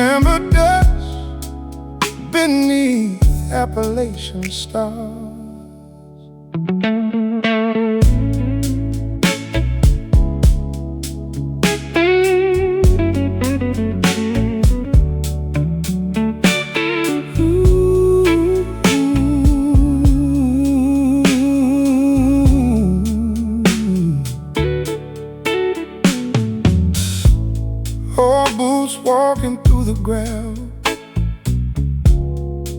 amber dust beneath Appalachian stars. Old boots walking through the gravel,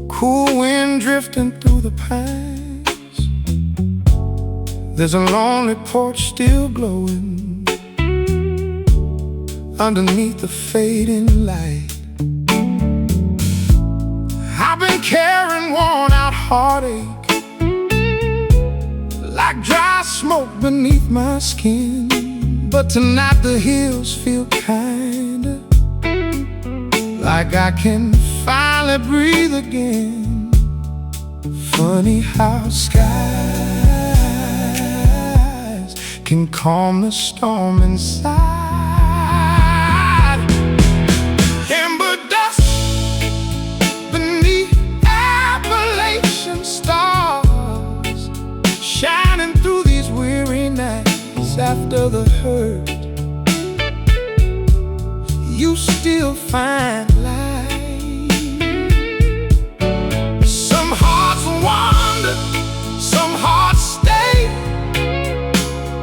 cool wind drifting through the pines. There's a lonely porch still glowing underneath the fading light. I've been carrying worn out heartache like dry smoke beneath my skin. But tonight the hills feel kinder, like I can finally breathe again. Funny how skies can calm the storm inside. Amber dust beneath Appalachian stars, shining through these weary nights. After the hurt, you still find light. Some hearts wander, some hearts stay,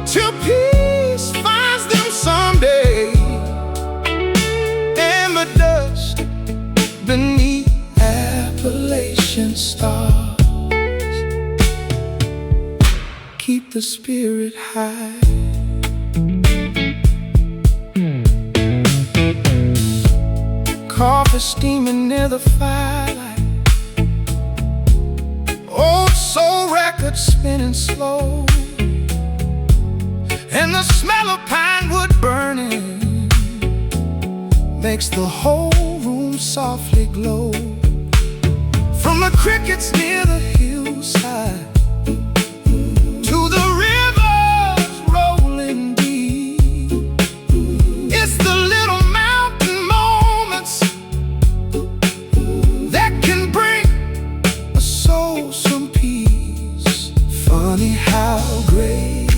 till peace finds them someday. Amber dust beneath Appalachian stars, keep the spirit high. Coffee steaming near the firelight, old soul records spinning slow, and the smell of pine wood burning makes the whole room softly glow. From the crickets near the hillside to the rivers rolling deep, it's the little mountain moments that can bring a soul some peace. Funny how grace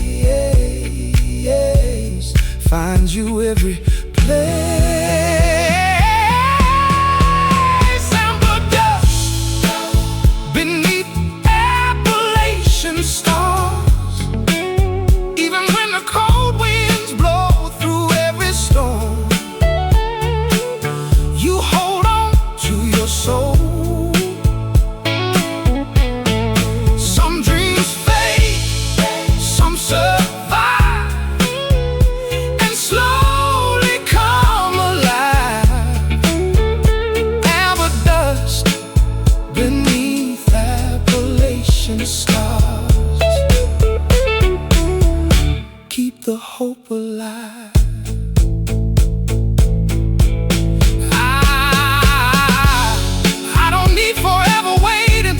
finds you every place. Amber dust beneath Appalachian stars, even when the cold winds blow through every storm, you hold on to your soul. Some dreams fade, some survive, and slowly come alive. Amber dust beneath Appalachian stars, keep the hope alive. I don't need forever waiting,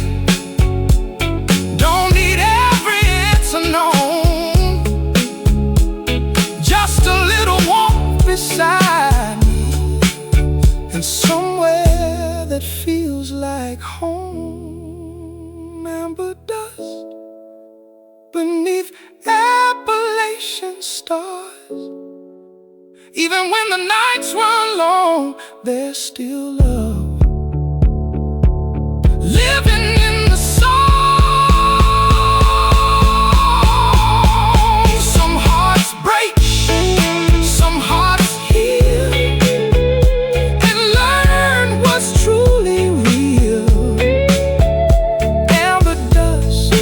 don't need every answer known, just a little warmth beside me, and somewhere that feels like home. Amber dust beneath Appalachian stars, even when the nights run long, there's still love living in the song. Some hearts break, some hearts heal, and learn what's truly real. Amber dust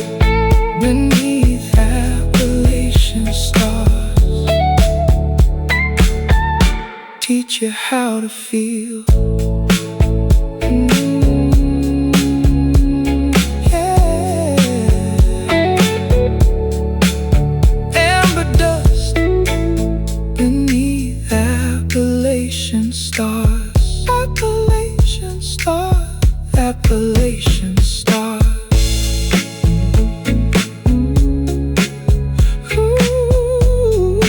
beneath Appalachian stars, teach you how to feel. Yeah. Amber dust beneath Appalachian stars, Appalachian stars, Appalachian stars. Ooh.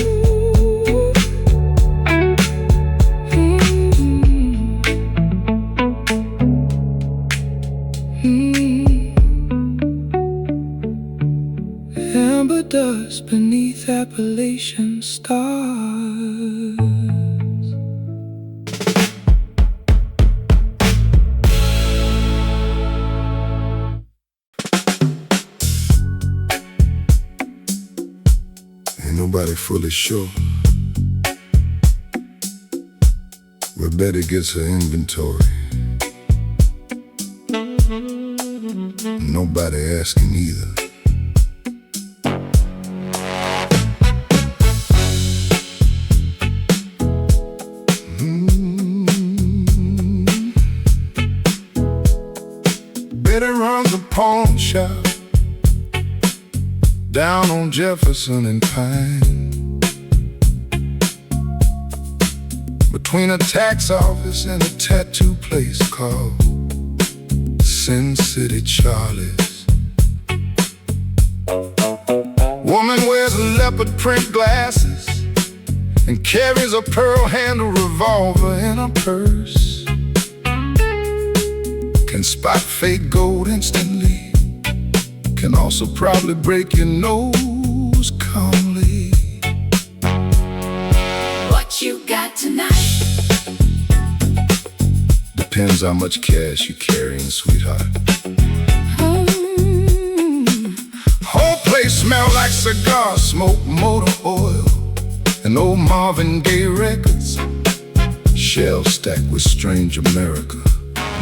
conversation starts. Ain't nobody fully sure where Betty gets her inventory. Nobody asking either. Betty runs a pawn shop down on Jefferson and Pine, between a tax office and a tattoo place called Sin City Charlie's. Woman wears leopard print glasses and carries a pearl-handled revolver in her purse. Can spot fake gold instantly, can also probably break your nose calmly. What you got tonight? Depends how much cash you carrying, sweetheart. Whole place smell like cigar smoke, motor oil, and old Marvin Gaye records. Shelves stacked with strange America,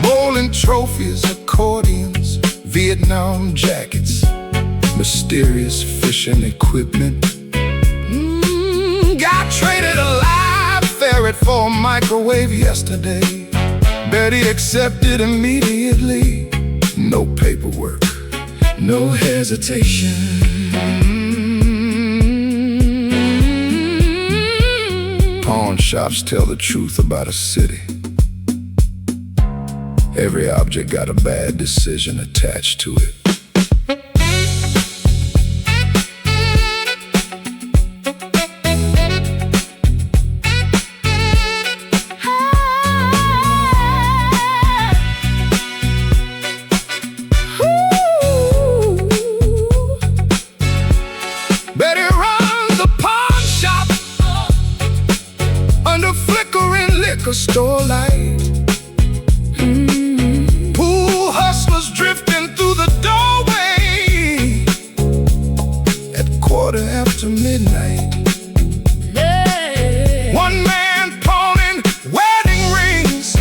bowling trophies, accordions, Vietnam jackets, mysterious fishing equipment. Got traded a live ferret for a microwave yesterday. Betty accepted immediately. No paperwork, no hesitation. Pawn shops tell the truth about a city. Every object got a bad decision attached to it. Betty runs a pawn shop under flickering liquor store light. Pool hustlers drifting through the doorway at midnight. One man pawning wedding rings,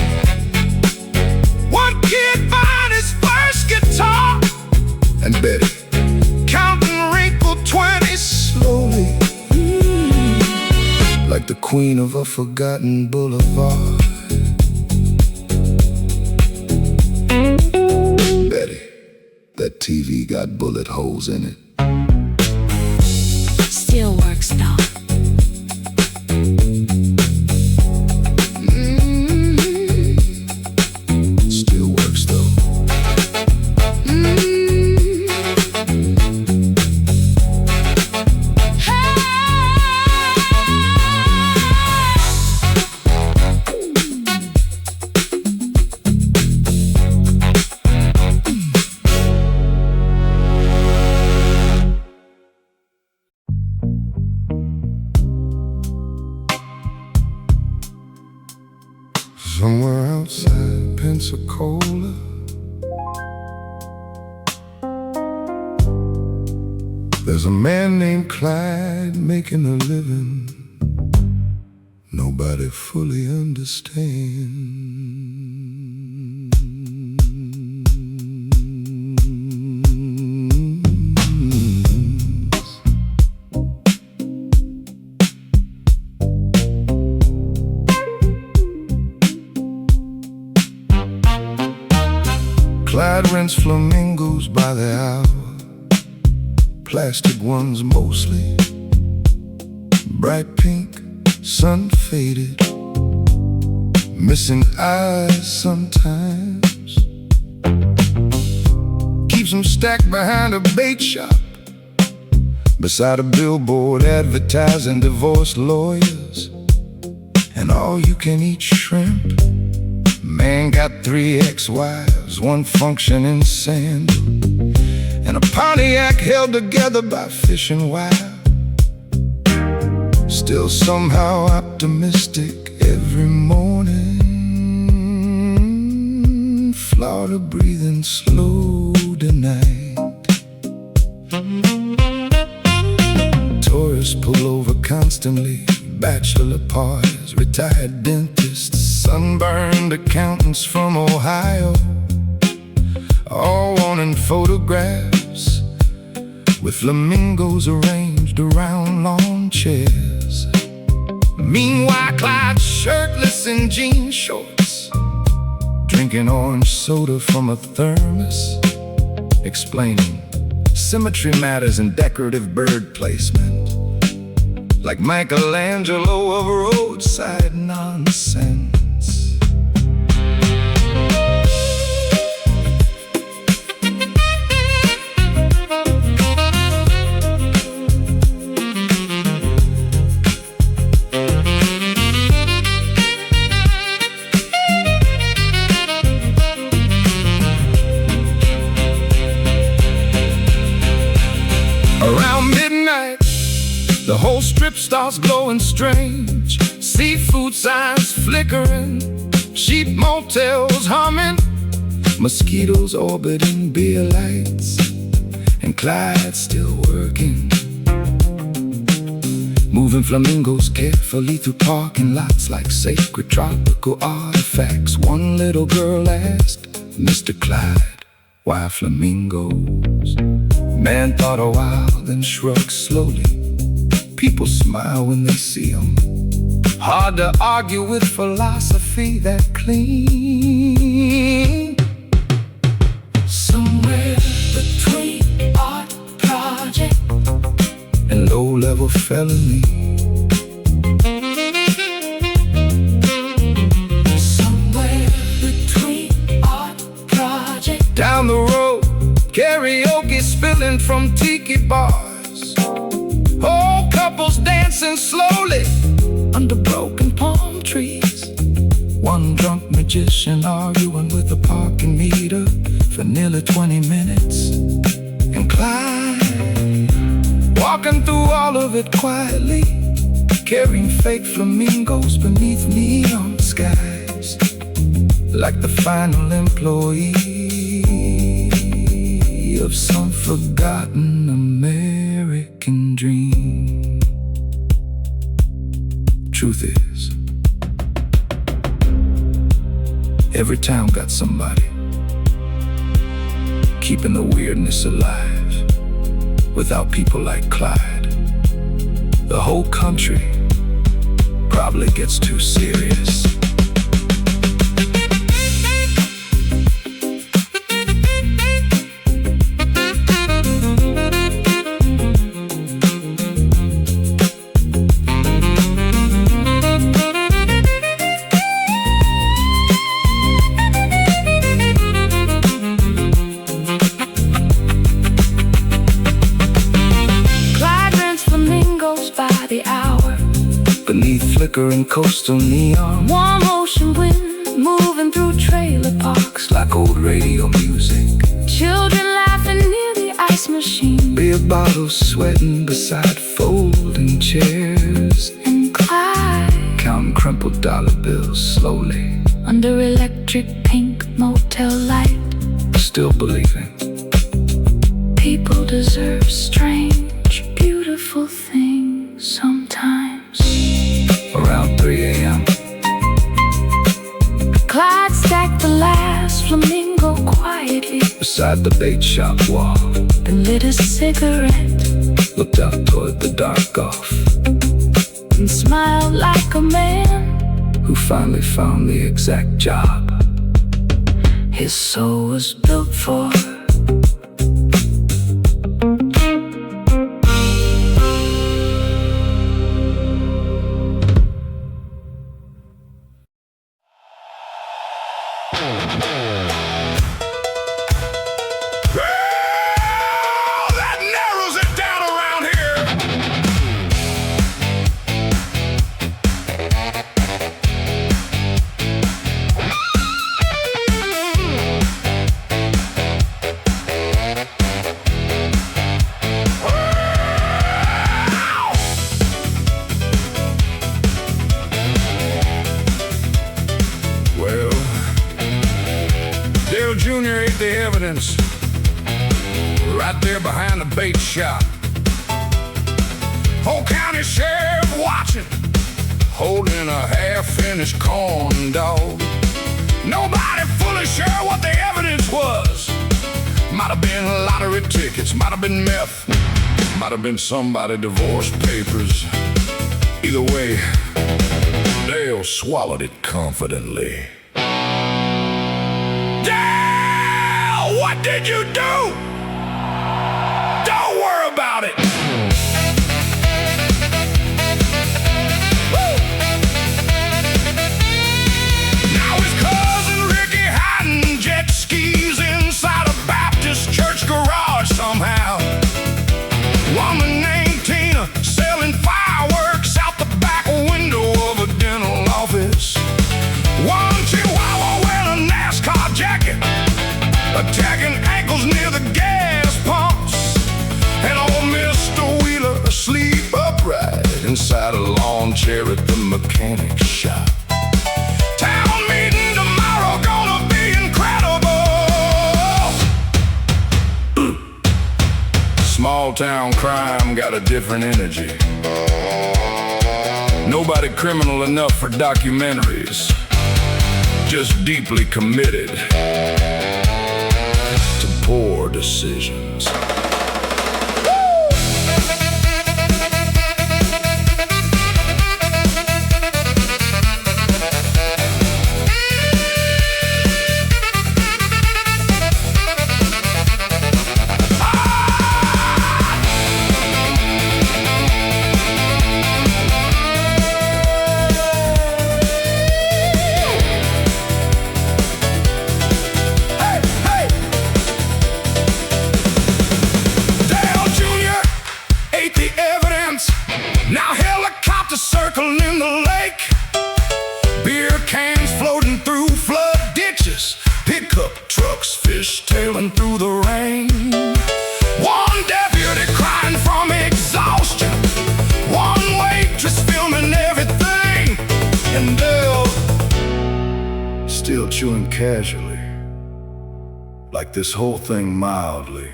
one kid buying his first guitar, and Betty counting wrinkled 20s slowly, like the queen of a forgotten boulevard. Betty, that TV got bullet holes in it. Still works though. Still works though. Somewhere outside Pensacola, there's a man named Clyde making a living nobody fully understands. Clyde rents flamingos by the hour, plastic ones mostly, bright pink, sun faded, missing eyes sometimes. Keeps them stacked behind a bait shop, beside a billboard advertising divorce lawyers and all-you-can-eat shrimp. Man got 3 ex-wives, 1 functioning sandal, and a Pontiac held together by fishing wire. still somehow optimistic every morning. Florida breathing slow tonight. Tourists pull over constantly, bachelor parties, retired dentists, sunburned accountants from Ohio, all wanting photographs with flamingos arranged around lawn chairs. Meanwhile, Clyde's shirtless in jean shorts, drinking orange soda from a thermos, explaining symmetry matters in decorative bird placement, like Michelangelo of roadside nonsense. Around midnight, the whole strip starts glowing strange. Seafood signs flickering, cheap motels humming, mosquitoes orbiting beer lights, and Clyde still working, moving flamingos carefully through parking lots like sacred tropical artifacts. One little girl asked Mr. Clyde, "Why flamingos?" Man thought a while, then shrugged slowly. People smile when they see them. Hard to argue with philosophy that clean. Somewhere between art project and low-level felony, somewhere between art project. down the road, karaoke spilling from tiki bars, old couples dancing slowly under broken palm trees. One drunk magician arguing with a parking meter for nearly 20 minutes. And Clyde walking through all of it quietly, carrying fake flamingos beneath neon skies, like the final employee of some forgotten American dream. Truth is, every town got somebody keeping the weirdness alive. Without people like Clyde, the whole country probably gets too serious. Beneath flickering coastal neon, Warm ocean wind moving through trailer parks, like old radio music. children laughing near the ice machine, Beer bottles sweating beside folding chairs, and Clyde counting crumpled dollar bills slowly, under electric pink motel light, still believing people deserve strange, beautiful things sometimes. around 3 a.m. Clyde stacked the last flamingo quietly, beside the bait shop wall, then lit a cigarette looked out toward the dark Gulf, and smiled like a man who finally found the exact job his soul was built for. That narrows it down around here. laid the evidence right there behind the bait shop. Whole county sheriff watching, holding a half-finished corn dog. Nobody fully sure what the evidence was. Might have been lottery tickets, might have been meth, might have been somebody's divorce papers. Either way, Dale swallowed it confidently. Dale, what did you do? Don't worry about it. Now his cousin Ricky hiding jet skis inside a Baptist church garage somehow. Woman named Tina selling fireworks out the back window of a dental office. One Chihuahua wearing a NASCAR jacket, attacking ankles near the gas pumps. And old Mr. Wheeler asleep upright inside a lawn chair at the mechanic shop. Town meeting tomorrow gonna be incredible. Small town crime got a different energy. Nobody criminal enough for documentaries, just deeply committed to poor decisions. Now helicopters circling the lake, beer cans floating through flood ditches, pickup trucks fishtailing through the rain. One deputy crying from exhaustion, one waitress filming everything, and Dale still chewing casually, like this whole thing mildly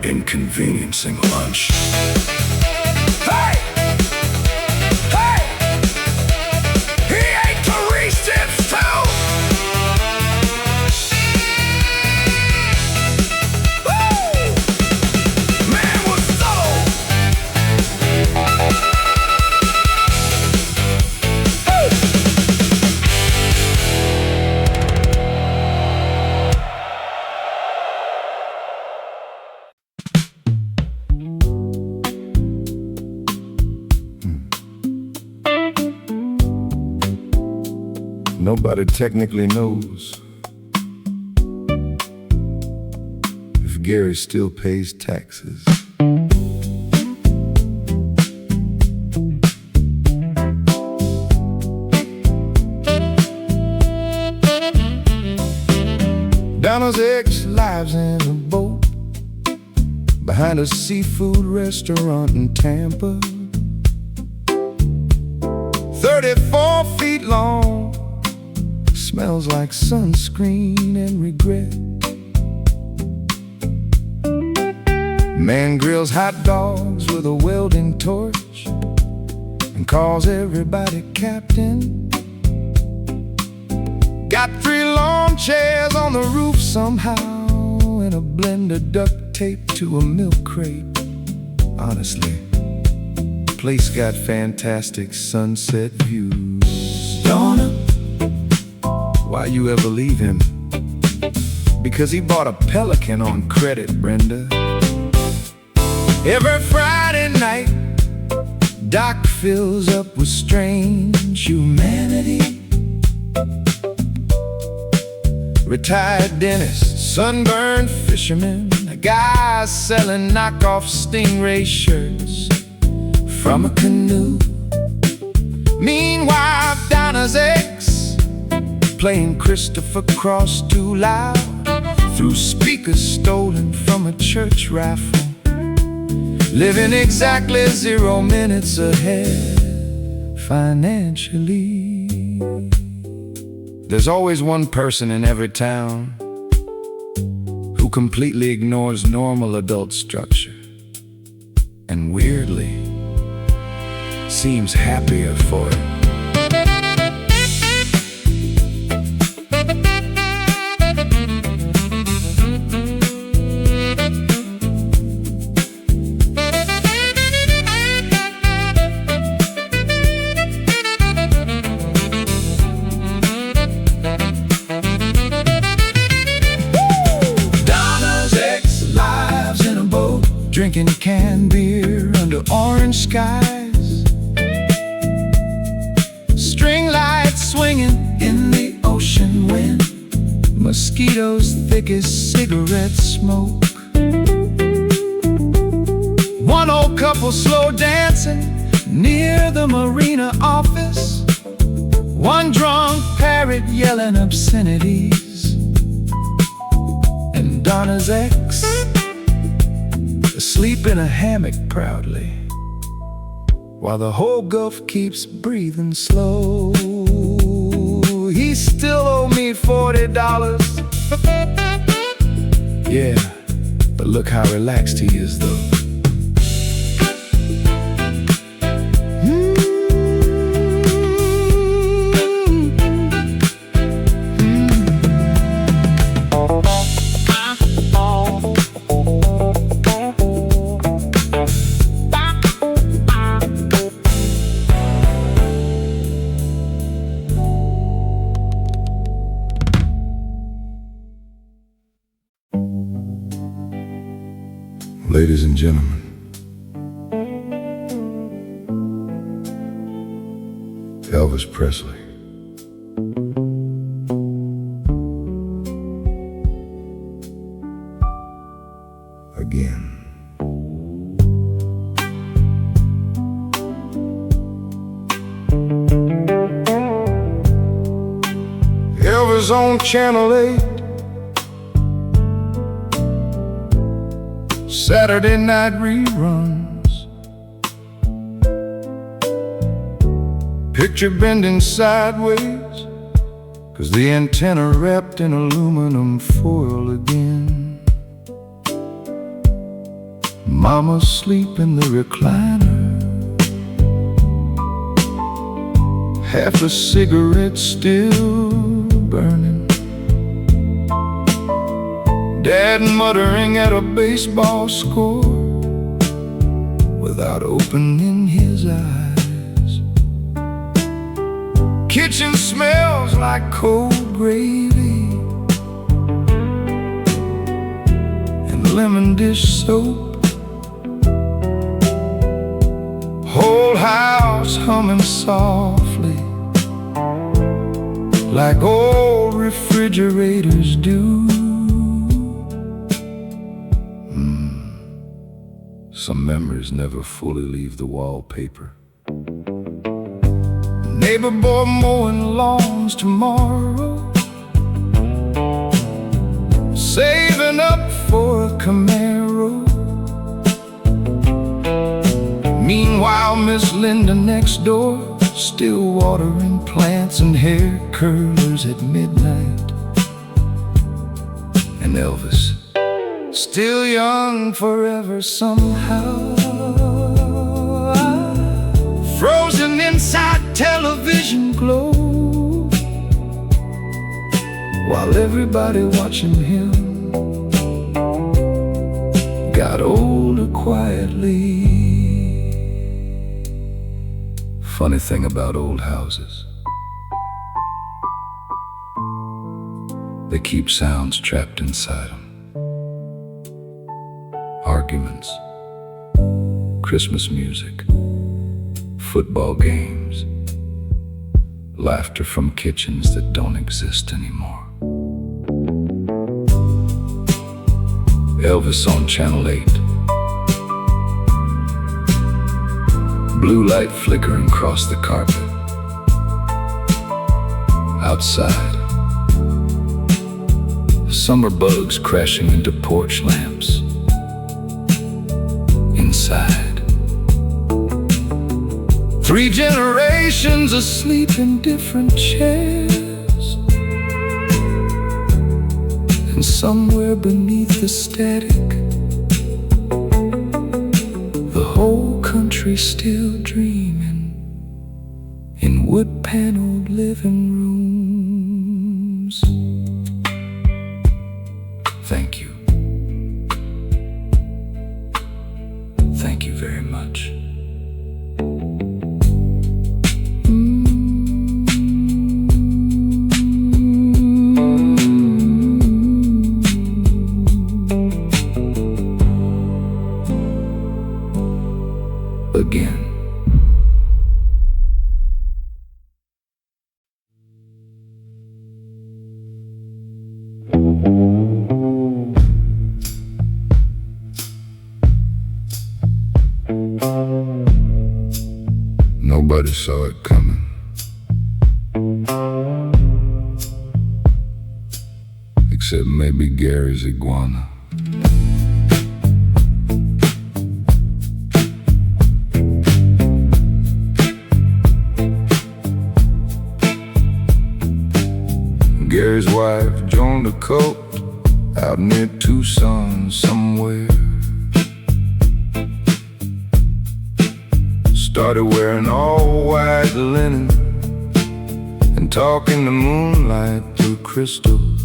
inconveniencing lunch. Hey! Hey! He ate Therese chips too! Woo! Man was subtle! Nobody technically knows if Gary still pays taxes. Donna's ex lives in a boat behind a seafood restaurant in Tampa. 34 feet long, smells like sunscreen and regret. Man grills hot dogs with a welding torch and calls everybody captain. Got 3 lawn chairs on the roof somehow, and a blender duct taped to a milk crate. Honestly, the place got fantastic sunset views. Donna, why you ever leave him? Because he bought a Pelican on credit, Brenda. Every Friday night, Doc fills up with strange humanity. Retired dentists, sunburned fishermen, a guy selling knockoff Stingray shirts from a canoe. Meanwhile, Donna's ex playing Christopher Cross too loud through speakers stolen from a church raffle, living exactly 0 minutes ahead financially. There's always one person in every town who completely ignores normal adult structure and weirdly seems happier for it. Drinking canned beer under orange skies, string lights swinging in the ocean wind, mosquitoes thick as cigarette smoke. One old couple slow dancing near the marina office, one drunk parrot yelling obscenities, and Donna's ex asleep in a hammock proudly, while the whole Gulf keeps breathing slow. He still owe me $40. Yeah, but look how relaxed he is though. Ladies and gentlemen, Elvis Presley. Again. Elvis on Channel 8. Saturday night reruns. Picture bending sideways, 'cause the antenna wrapped in aluminum foil again. Mama asleep in the recliner, half a cigarette still burning. Dad muttering at a baseball score without opening his eyes. Kitchen smells like cold gravy and lemon dish soap. Whole house humming softly like old refrigerators do. Some memories never fully leave the wallpaper. Neighbor boy mowing lawns tomorrow, saving up for a Camaro. Meanwhile, Miss Linda next door, still watering plants and hair curlers at midnight. And Elvis, still young forever somehow, frozen inside television glow, while everybody watching him got older quietly. Funny thing about old houses, they keep sounds trapped inside them. Arguments, Christmas music, football games, laughter from kitchens that don't exist anymore. Elvis on Channel 8. Blue light flickering across the carpet. Outside, summer bugs crashing into porch lamps. Inside, 3 generations asleep in different chairs, and somewhere beneath the static, the whole country still dreaming in wood-paneled living rooms. Thank you. Thank you very much. Again. Nobody saw it coming. Except maybe Gary's iguana. Gary's wife joined a cult out near Tucson somewhere. Started wearing all white linen and talking to moonlight through crystals.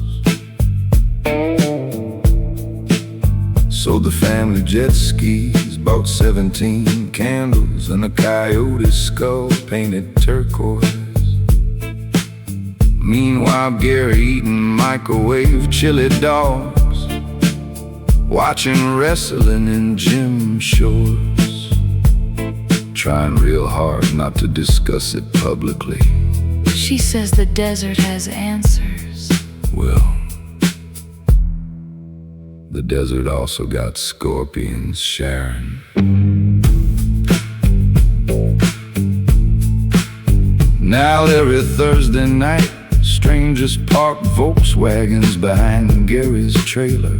Sold the family jet skis, bought 17 candles and a coyote skull painted turquoise. Meanwhile, Gary eating microwave chili dogs, watching wrestling in gym shorts, trying real hard not to discuss it publicly. She says the desert has answers. Well, the desert also got scorpions, Sharon. Now every Thursday night, strangers park Volkswagens behind Gary's trailer.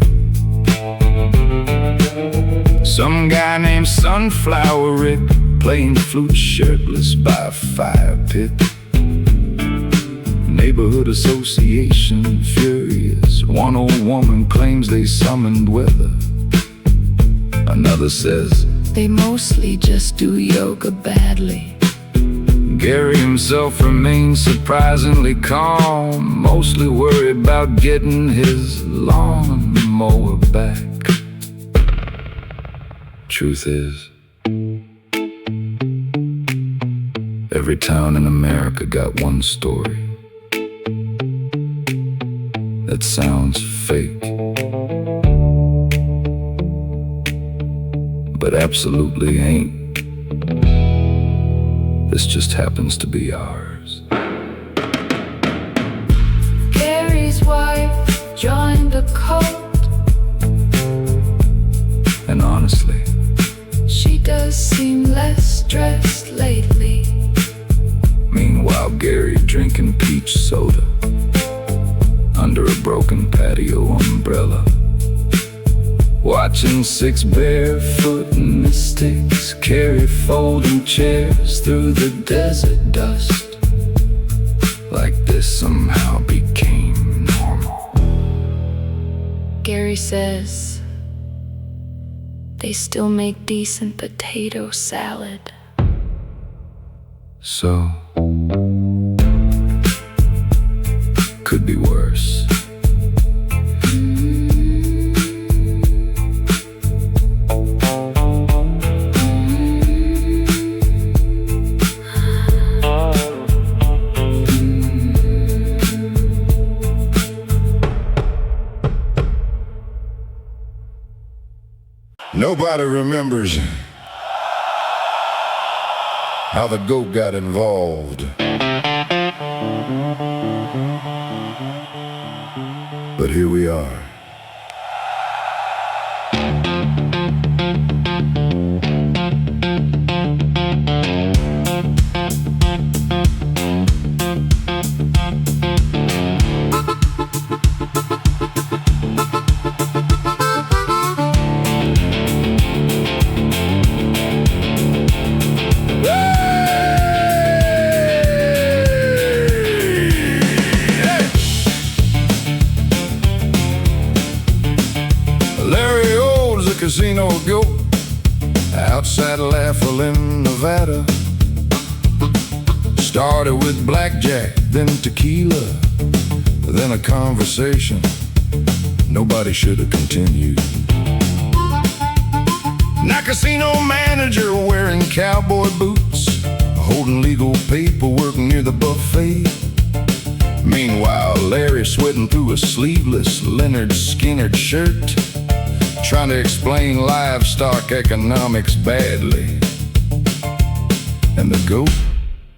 Some guy named Sunflower Rick playing flute shirtless by a fire pit. Neighborhood association furious. One old woman claims they summoned weather. Another says they mostly just do yoga badly. Gary himself remains surprisingly calm, mostly worried about getting his lawnmower back. Truth is, every town in America got one story that sounds fake, but absolutely ain't. This just happens to be ours. Gary's wife joined a cult, And honestly, she does seem less stressed lately. meanwhile Gary drinking peach soda under a broken patio umbrella, watching 6 barefoot mystics carry folding chairs through the desert dust. Like this somehow became normal. Gary says they still make decent potato salad. So, could be worse. Nobody remembers how the goat got involved. But here we are. the casino go outside Laughlin, Nevada. Started with blackjack, then tequila, then a conversation nobody should have continued. Now casino manager wearing cowboy boots, holding legal paperwork near the buffet. Meanwhile, Larry sweating through a sleeveless Leonard Skinner shirt, trying to explain livestock economics badly. And the goat,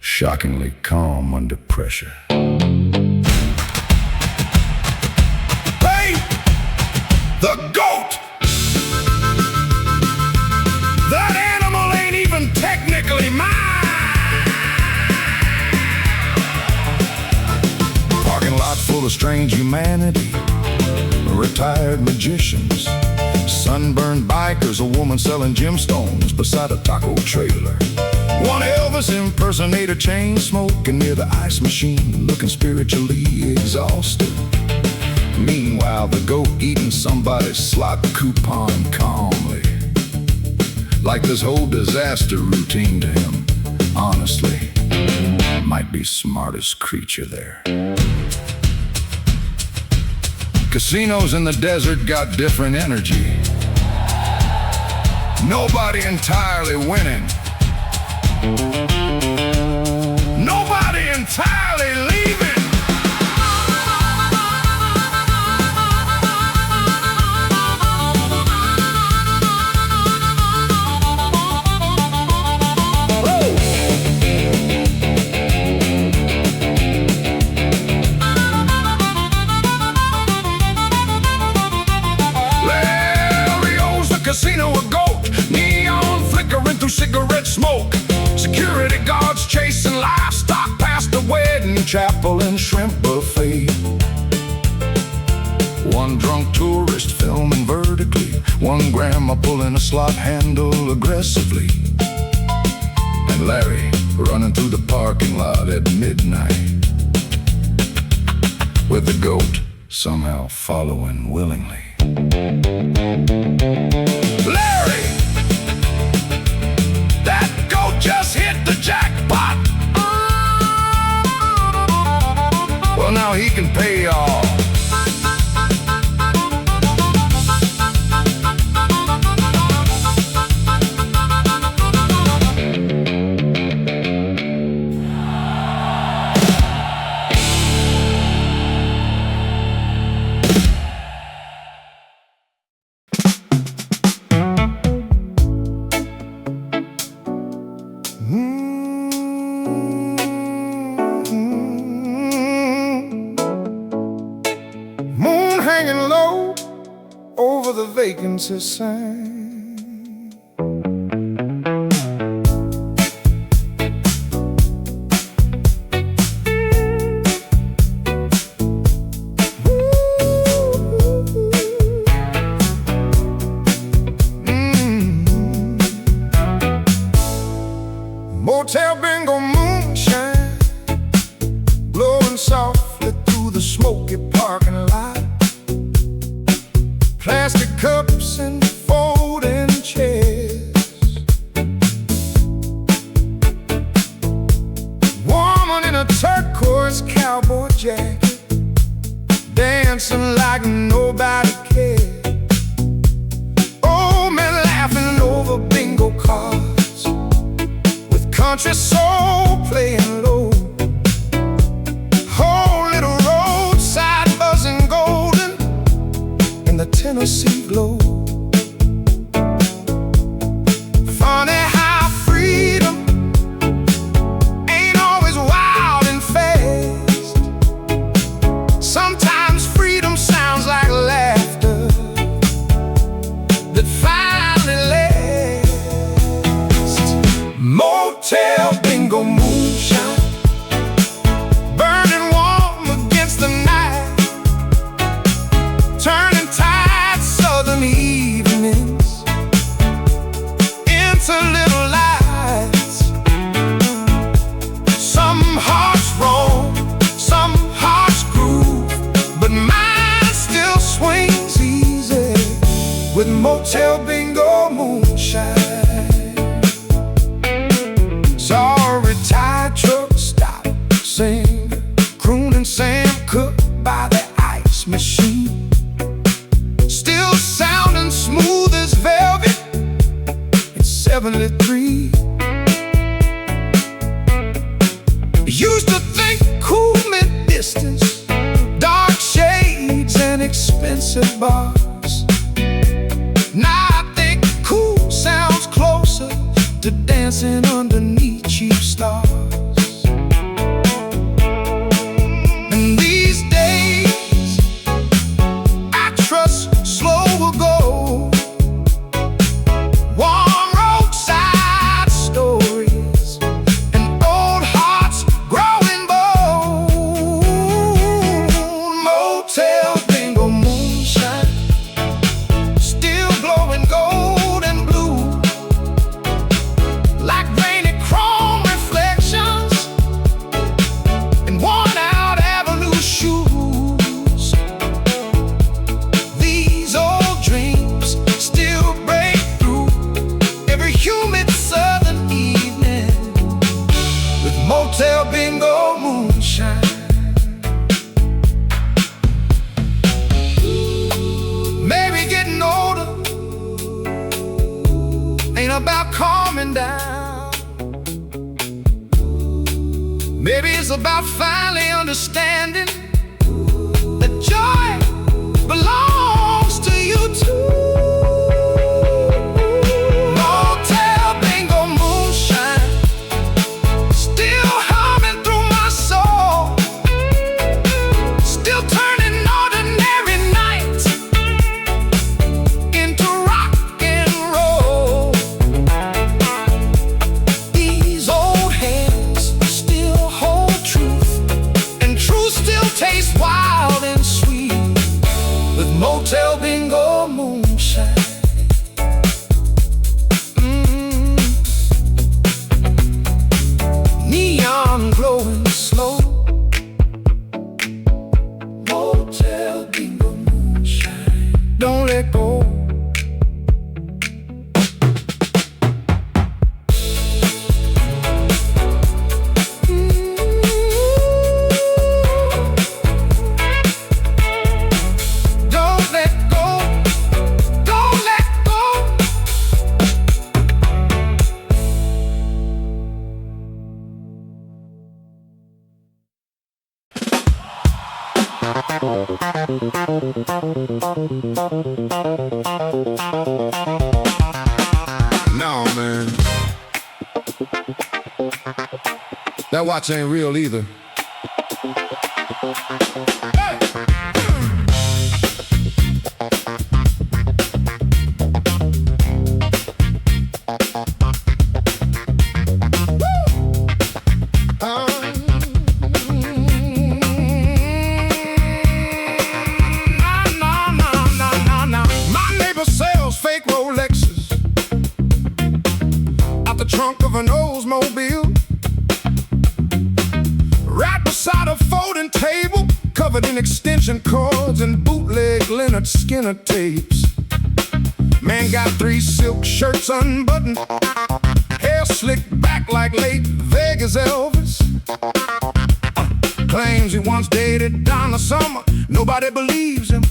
shockingly calm under pressure. Hey! The goat! That animal ain't even technically mine! Parking lot full of strange humanity, retired magicians, sunburned bikers, a woman selling gemstones beside a taco trailer, one Elvis impersonator chain smoking near the ice machine, looking spiritually exhausted. Meanwhile, the goat eating somebody's slot coupon calmly, like this whole disaster routine to him, honestly, might be smartest creature there. Casinos in the desert got different energy. Nobody entirely winning. Nobody entirely leaving. Larry owes the casino a goat, neon flickering through cigarette smoke. Security guards chasing livestock past the wedding chapel and shrimp buffet. One drunk tourist filming vertically, one grandma pulling a slot handle aggressively, and Larry running through the parking lot at midnight, with the goat somehow following willingly. Larry! That goat just hit the jackpot. Well, now he can pay y'all. Hanging low over the vacancy sign. Motel bingo moonshine, glowing softly through the smoky parking lot. Plastic cups and folding chairs, woman in a turquoise cowboy jacket, dancing like nobody cared. Old men laughing over bingo cards, with country soul playing low. Whole little roadside buzzing golden in the Tennessee glow. Funny how freedom ain't always wild and fast. Sometimes freedom sounds like laughter that finally lasts. Motel bingo moonshine, burning warm against the night, turning tide southern east. with motel bingo moonshine. Saw a retired truck stop singer crooning Sam Cooke by the ice machine, still sounding smooth as velvet. It's 73. Used to think cool meant distance, dark shades and expensive bars. Now I think cool sounds closer to dancing underneath cheap stars. And these days I trust slow will go. Warm roadside stories and old hearts growing bold. Motel bingo moonshine, still glowing gold and blue, like rainy chrome reflections in worn-out avenue shoes. These old dreams still break through every humid southern evening with motel bingo moonshine. Maybe getting older ain't about calming down. Maybe it's about finally understanding that joy belongs to you too. Motel bingo moonshine, still humming through my soul, still turning ordinary nights into rock and roll. These old hands still hold truth, and truth still tastes wild and sweet with motel bingo moonshine. Neon glowing slow, motel bingo moonshine. Don't let go. Don't let go. Don't let go. No, man. That watch ain't real either. My neighbor sells fake Rolexes out the trunk of an Oldsmobile, right beside a folding table covered in extension cords and bootleg Leonard Skinner tapes. Man got 3 silk shirts unbuttoned, hair slicked back like late Vegas Elvis. Claims he once dated Donna Summer. Nobody believes him,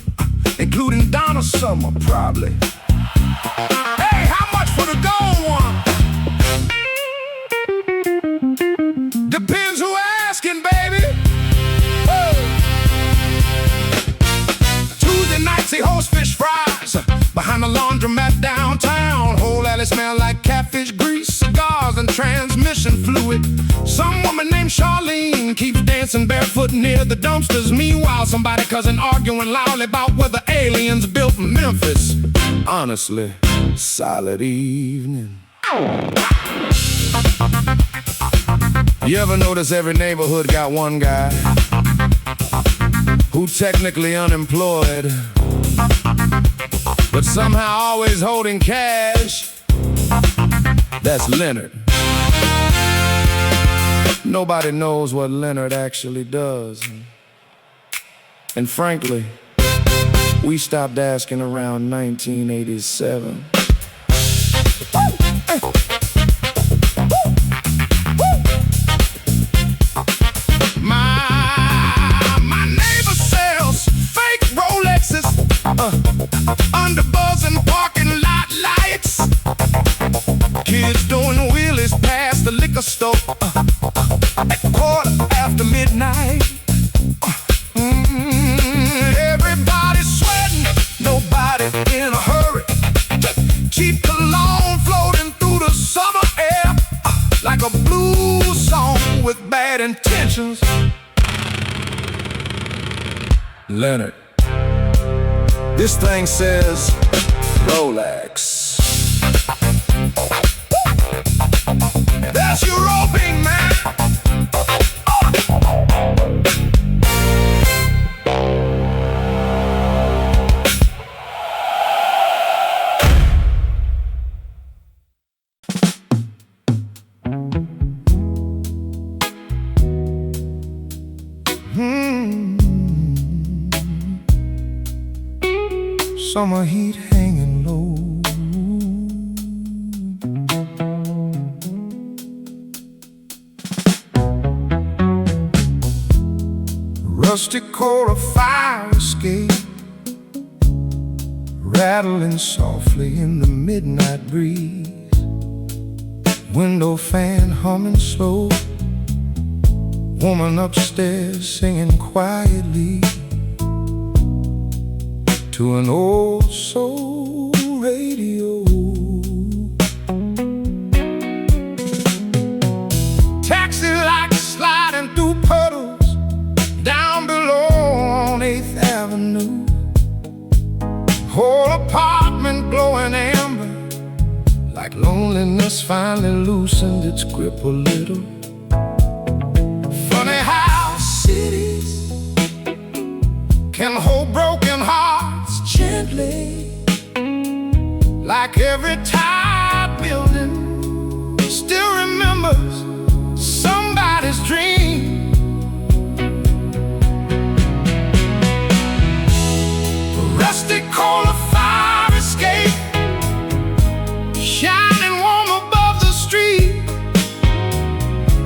including Donna Summer, probably. Hey, how much for the gold one? Depends who asking, baby. Whoa. Tuesday nights he hosts fish fries behind the laundromat downtown. Whole alley smell like catfish grease, cigars and transmission fluid. Some woman named Charlene keeps dancing barefoot near the dumpsters. Meanwhile, somebody cousin arguing loudly about whether aliens built Memphis. Honestly, solid evening. You ever notice every neighborhood got one guy who technically unemployed, but somehow always holding cash? That's Leonard. Nobody knows what Leonard actually does. And frankly, We stopped asking around 1987. My neighbor sells fake Rolexes, underbuzzing parking lot lights. Kids doing wheelies past the liquor store at midnight. Everybody's sweating, nobody in a hurry. Cheap cologne floating through the summer air, like a blues song with bad intentions. Leonard, this thing says Rolex. That's your roping, man. Summer heat hanging low. Rusty core of fire escape, rattling softly in the midnight breeze. Window fan humming slow, woman upstairs singing quietly to an old soul radio. Taxi lights sliding through puddles down below on 8th Avenue. Whole apartment glowing amber, like loneliness finally loosened its grip a little. Funny how cities can hold broken hearts gently, like every tired building still remembers somebody's dream. A rusty coal of fire escape, shining warm above the street,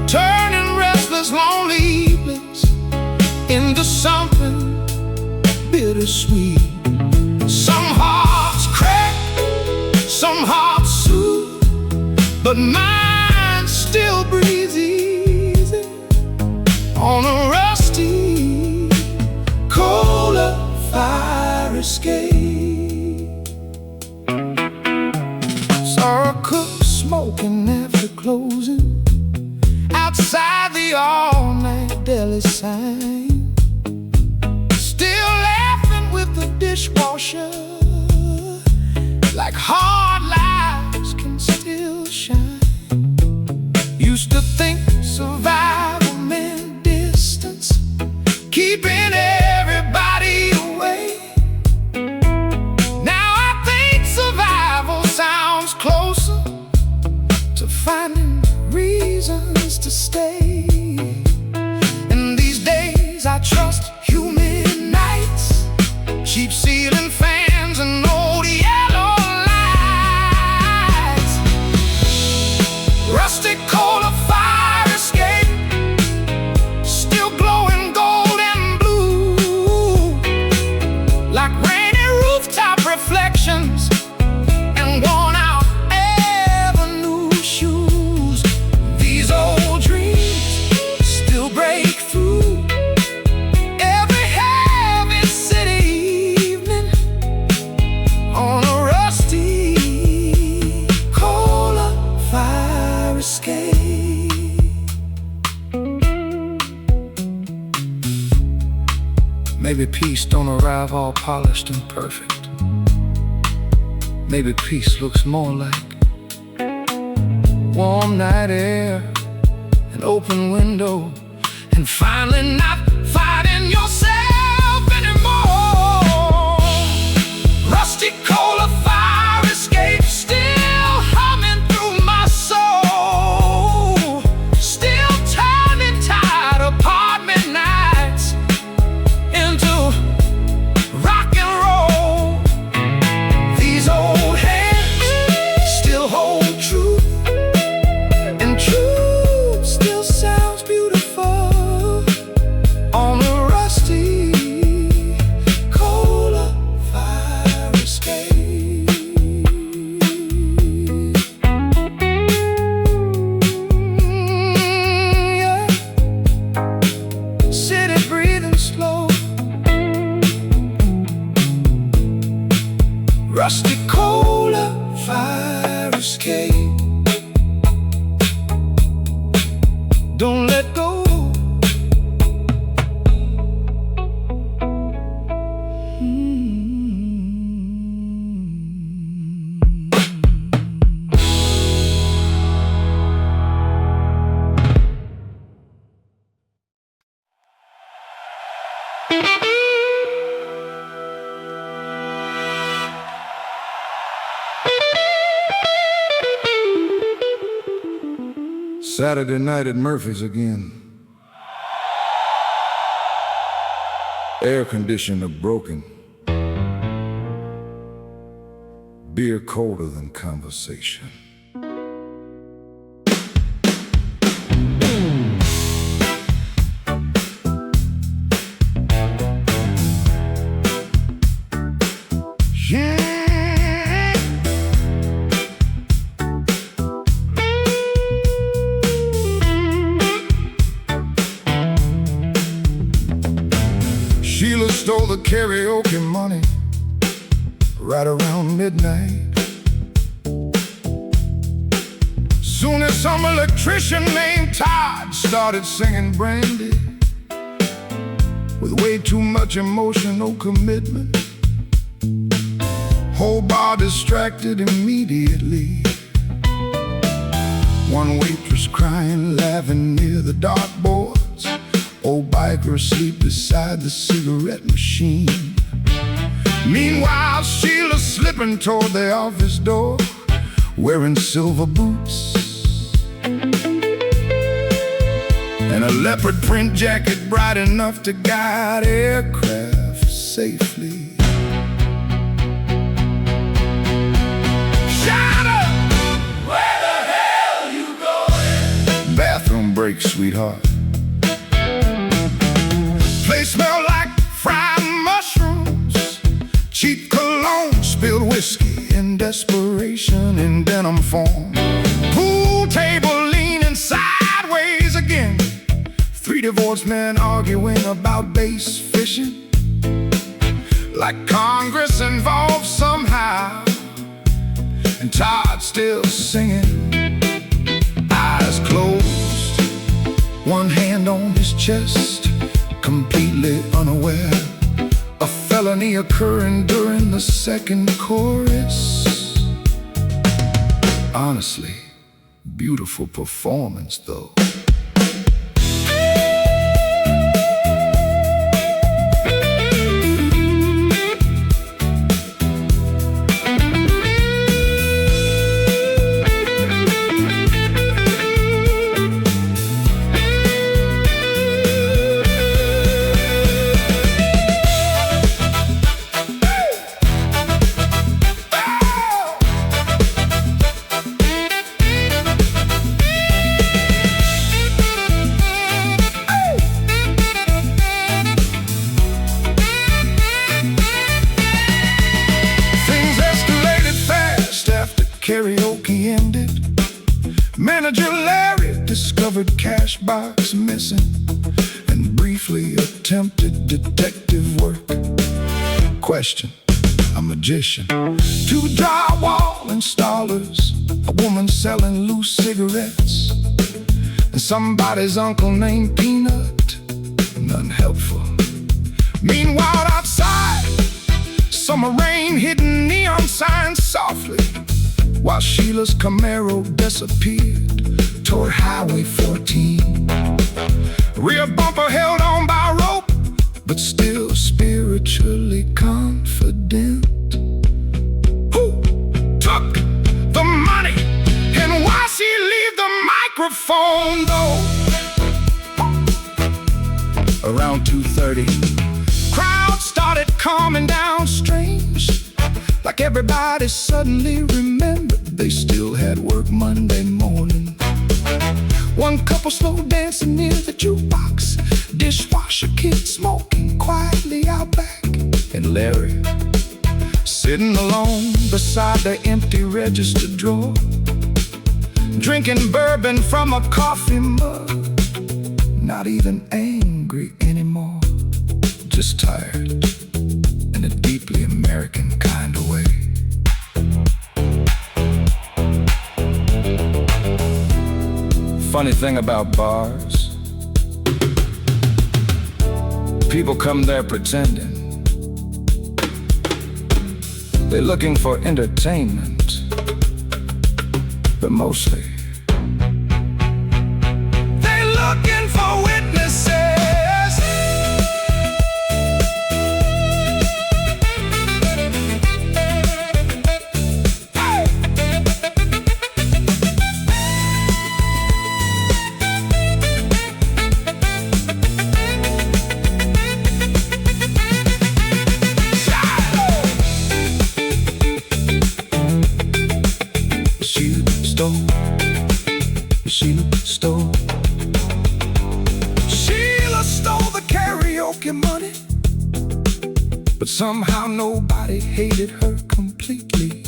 turning restless lonely evenings into something bittersweet. Some hearts crack, some hearts soothe, but mine still breathes easy on a rusty coal of fire escape. Saw a cook smoking after closing outside the all-night deli sign, still laughing with the dishwasher, like hard lives can still shine. Used to think survival meant distance, keeping everybody away. Now I think survival sounds closer to finding reasons to stay. And these days I trust humid nights, cheap ceiling fans and old yellow lights. Rusty coal of fire escape, still glowing gold and blue, like rainy rooftop reflections and worn out avenue shoes. These old dreams still break through every heavy city evening on a rusty coal of fire escape. Maybe peace don't arrive all polished and perfect. Maybe peace looks more like warm night air, an open window, and finally not fighting yourself anymore. Rusty coal of fire escape, still humming through my soul, still turning tired apartment nights into rock and roll. rusty cola, fire escape. Don't let go. Saturday night at Murphy's again. Air conditioner broken. Beer colder than conversation. Sheila stole the karaoke money right around midnight. Soon as some electrician named Todd started singing Brandy with way too much emotional commitment, whole bar distracted immediately. One waitress crying, laughing near the dartboards. Old biker asleep beside the cigarette machine. Meanwhile, Sheila slipping toward the office door, wearing silver boots and a leopard print jacket bright enough to guide aircraft safely. Shout out! Where the hell you going? Bathroom break, sweetheart. Place smell like fried mushrooms, cheap cologne, spilled whiskey in desperation in denim form. Pool table leaning sideways again. Three divorced men arguing about bass fishing, like Congress involved somehow. And Todd still singing, eyes closed, one hand on his chest, completely unaware. A felony occurring during the second chorus. Honestly, beautiful performance though. Karaoke ended. Manager Larry discovered cash box missing and briefly attempted detective work. Question: a magician, two drywall installers, a woman selling loose cigarettes, and somebody's uncle named Peanut. None helpful. Meanwhile outside, summer rain hitting neon signs softly, while Sheila's Camaro disappeared toward Highway 14. Rear bumper held on by rope, but still spiritually confident. Who took the money, and why she leave the microphone though? Around 2:30, crowd started calming down strange, like everybody suddenly remembered they still had work Monday morning. One couple slow dancing near the jukebox, dishwasher kid smoking quietly out back, and Larry sitting alone beside the empty register drawer, drinking bourbon from a coffee mug. Not even angry anymore, just tired in a deeply American kind of way. funny thing about bars, people come there pretending they're looking for entertainment, but mostly they're looking for witnesses. Sheila stole the karaoke money, but somehow nobody hated her completely.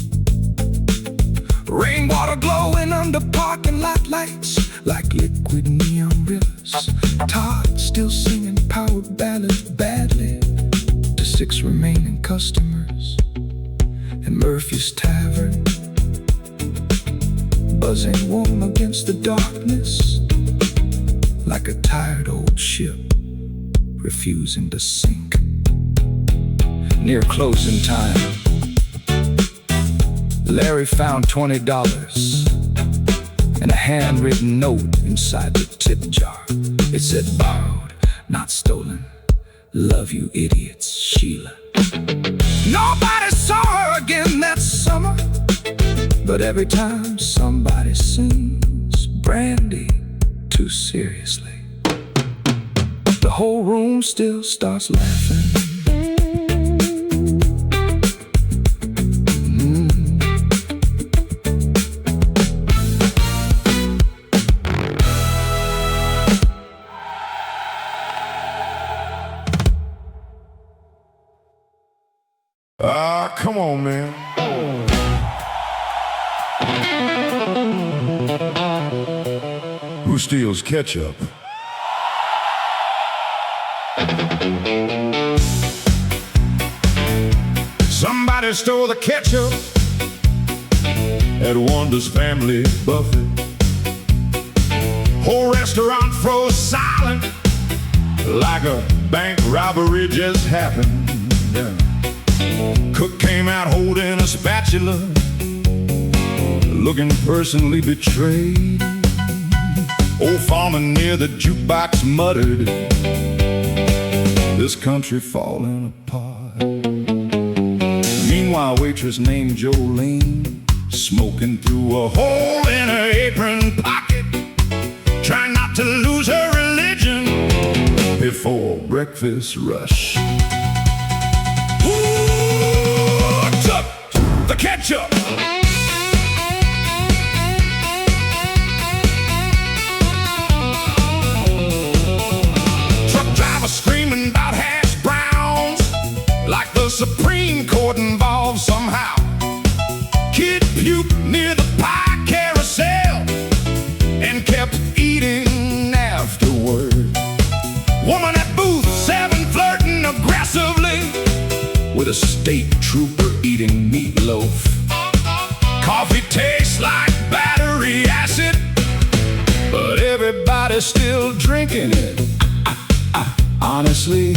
Rainwater glowing under parking lot lights like liquid neon rivers. Todd still singing Power Ballad badly to 6 remaining customers in Murphy's Tavern, buzzing warm against the darkness like a tired old ship refusing to sink. Near closing time, Larry found $20 and a handwritten note inside the tip jar. It said, "Borrowed, not stolen. Love you idiots, Sheila." Nobody saw her again that summer, but every time somebody sings Brandy too seriously, the whole room still starts laughing. Come on, man. Who steals ketchup? Somebody stole the ketchup At Wanda's family buffet. whole restaurant froze silent. Like a bank robbery just happened. Yeah. Cook came out holding a spatula, Looking personally betrayed. old farmer near the jukebox muttered, This country falling apart. Meanwhile, waitress named Jolene, smoking through a hole in her apron pocket, trying not to lose her religion before breakfast rush. Who took the ketchup? Truck driver screaming about hash browns, like the Supreme Court involved somehow. Kid puked near the pie carousel and kept eating afterward. Woman at booth 7 flirting aggressively with a state trooper eating meatloaf. Coffee tastes like battery acid, but everybody's still drinking it. Honestly,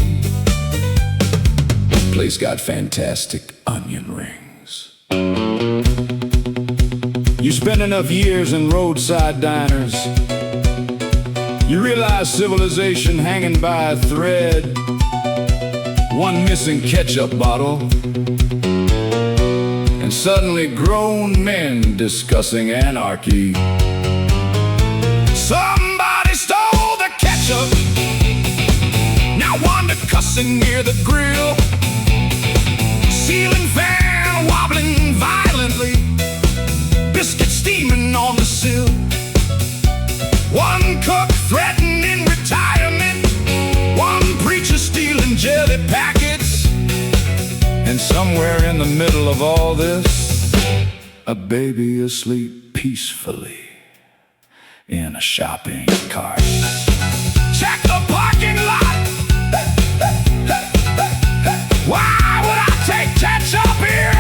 the place got fantastic onion rings. You spend enough years in roadside diners, you realize civilization hanging by a thread. One missing ketchup bottle, and suddenly grown men discussing anarchy. Somebody stole the ketchup. Now Wanda cussing near the grill, ceiling fan wobbling violently, biscuit steaming on the sill. One cook threatening retirement, one preacher stealing jelly packets, And somewhere in the middle of all this, a baby asleep peacefully in a shopping cart. check the parking lot. Why would I take ketchup here?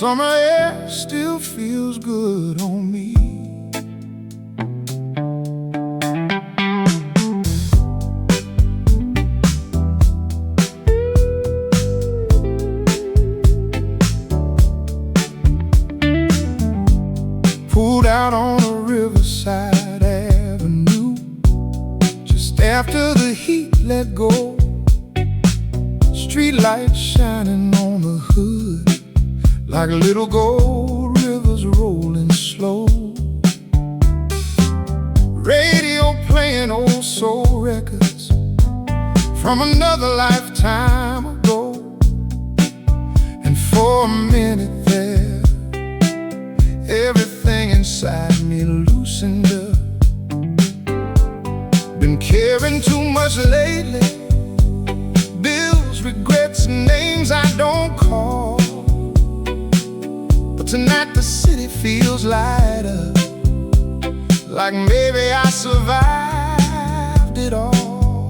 Summer air still feels good on me. Pulled out on a riverside avenue just after the heat let go. Street lights shining on the hood like little gold rivers rolling slow. Radio playing old soul records from another lifetime ago. And for a minute there, everything inside me loosened up. Been caring too much lately, bills, regrets, names I don't call. But tonight the city feels lighter, like maybe I survived it all.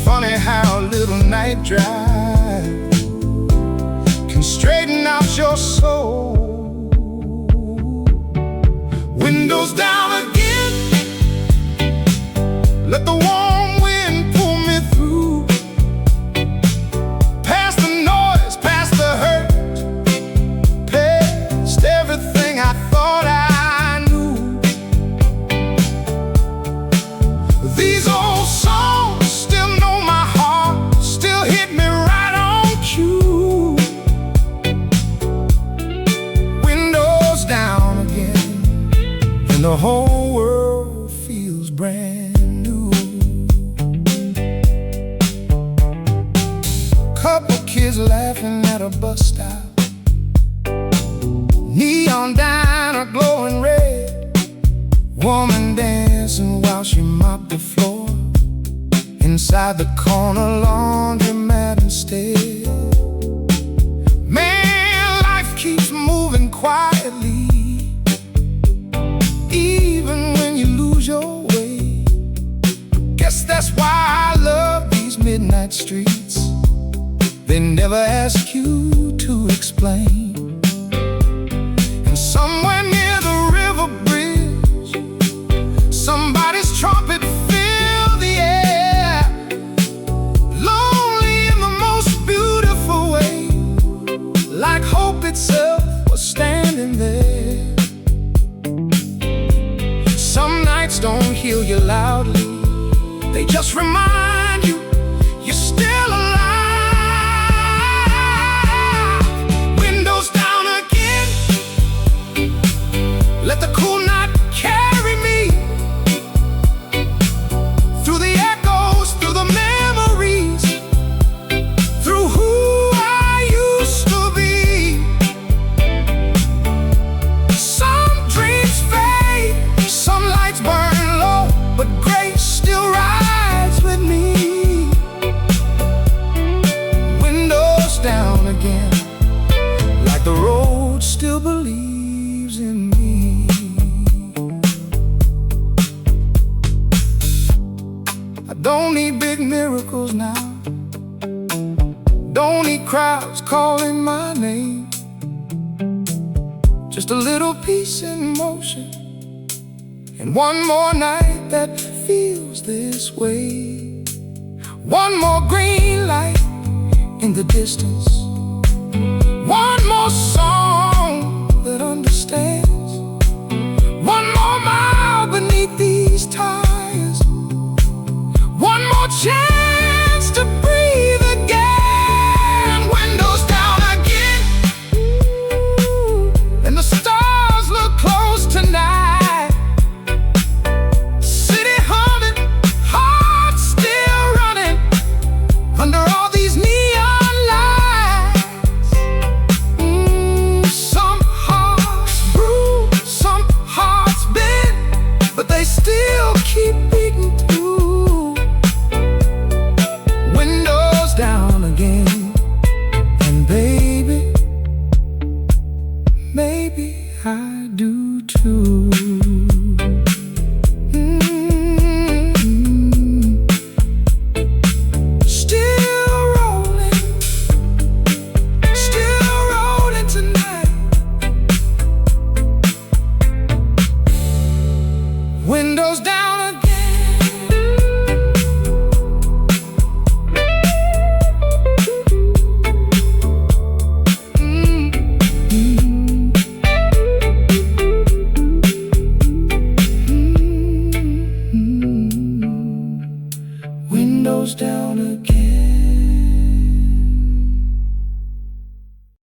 Funny how a little night drive can straighten out your soul. Windows down again, let the warm wind pull me through. Past the noise, past the hurt, past everything I thought I knew. These old songs still know my heart, still hit me right on cue. Windows down again, and the whole world feels brand new. Couple kids laughing at a bus stop, neon diner glowing red, woman dancing while she mopped the floor inside the corner laundromat instead. Man, life keeps moving quietly, even when you lose your way. Guess that's why I love these midnight streets. They never ask you to explain. And somewhere near the river bridge, somebody's trumpet filled the air. Lonely in the most beautiful way, like hope itself was standing there. Some nights don't heal you loudly, they just remind you you're still alive. Windows down again, let the cool night carry me through the echoes, through the memories, through who I used to be. Some dreams fade, some lights burn low, but grace still rides with me. Windows down again, like the road still believes in me. I don't need big miracles now, don't need crowds calling my name. Just a little peace in motion, and one more night that feels this way. One more green light in the distance, one more song that understands, one more mile beneath these tires, one more chance to breathe again. Windows down again, and the stars look close tonight. City humming, heart still running under all these neon lights. Some hearts bruised, some hearts bent, but they still keep beating through. Windows down again, and baby, maybe I do too. Still rolling, still windows down again.